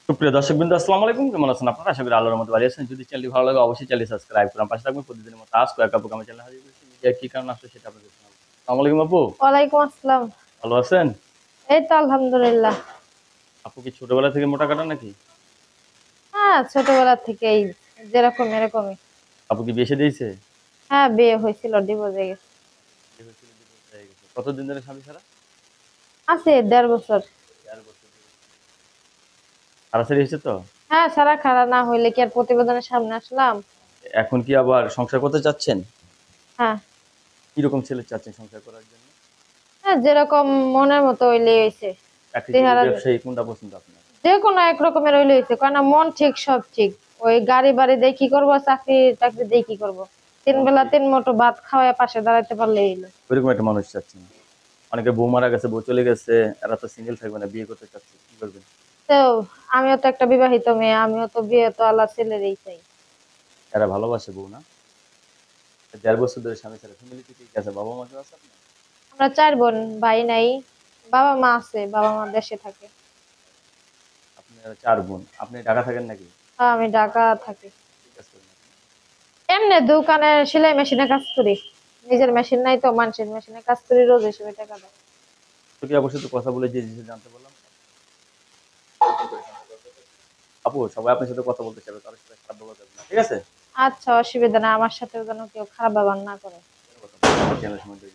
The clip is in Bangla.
সুপ্রিয় দর্শকবৃন্দ, আসসালামু আলাইকুম। কেমন আছেন আপনারা? আশা করি আল্লাহর রহমতে ভালো আছেন। যদি চ্যানেলটি ভালো লাগে অবশ্যই চ্যানেলটি সাবস্ক্রাইব করুন, পাশে থাকবেন। প্রতিদিনের মতো আজ কয়েক আপু আমি চ্যানেল হাজির করেছি। মিডিয়া কি কারণে আসলে সেটা আপনাদের জানাবো। আসসালামু আলাইকুম আপু, ওয়ালাইকুম আসসালাম। ভালো আছেন? এই তো আলহামদুলিল্লাহ। আপু কি ছোটবেলা থেকে মোটা কাটা নাকি? হ্যাঁ, ছোটবেলা থেকেই যেরকম এরকমই। আপু কি বিয়ে দিয়েছে? হ্যাঁ, বিয়ে হয়েছিল, ডিভোর্স হয়ে গেছে। বিয়ে হয়েছিল, divorce হয়ে গেছে। কতদিন ধরে স্বামী ছাড়া? আছে 1.5 বছর। 4 বছর ধরে। ছাড়াছাড়ি হয়েছে তো? হ্যাঁ, সারা খাড়া না হইলে কি আর প্রতিবেদনের সামনে আসলাম? এখন কি আবার সংসার করতে চাচ্ছেন? হ্যাঁ। কিরকম ছেলে চাচ্ছেন সংসার করার জন্য? হ্যাঁ, যেরকম মনের মতো হইলে হয়েছে। চাকরিজীবী, চেহারা ব্যবসায়ী কোনটা পছন্দ আপনার? যে কোনো এক রকমের হইলে হয়েছে, কারণ মন ঠিক সব ঠিক। ওই গাড়ি বাড়ি দিয়ে কি করবো, চাকরি টাকরি দিয়ে কি করবো? তিন মন বেলা ঠিক, 3 মুঠো ভাত খাওয়ায় পাশে দাঁড়াইতে পারলে হইলো। ওইরকম একটা মানুষ চাচ্ছেন। অনেকে বউ মারা গেছে, বউ চলে গেছে, এরা তো সিঙ্গেল থাকবে না, বিয়ে করতে চাচ্ছে, কি করবেন? তো আমিও তো একটা বিবাহিত মেয়ে, আমিও তো বিয়ে তো আল্লাহ ছেলেরই চাই। এরা ভালোবাসে বউ না? 1.5 বছর ধরে স্বামী ছাড়া, ফ্যামিলিতে কে কে আছে? বাবা মা কেউ আছে আপনার? আমরা 4 বোন, ভাই নাই। বাবা মা আছে, বাবা মা দেশে থাকে। আপনারা 4 বোন, আপনি ঢাকা থাকেন নাকি? আমি ঢাকা থাকি। কি কাজ করেন আপনি? এমনি দোকানে সেলাই মেশিনে কাজ করি। নিজের মেশিন নাই তো, মানুষের মেশিনে কাজ করি, রোজ হিসেবে টাকা দেয়। তো কি অবশ্যই তো কথা বলে যে জিনিস জানতে পারলাম। আপু, সবাই আপনার সাথে কথা বলতে চাইবে, কারোর সাথে খারাপ ব্যবহার করবে না, ঠিক আছে? আচ্ছা, অসুবিধা না, আমার সাথেও যেন কেউ খারাপ ব্যবহার না করে। কোনো কথা বলবেন না, আমার চ্যানেল সম্বন্ধে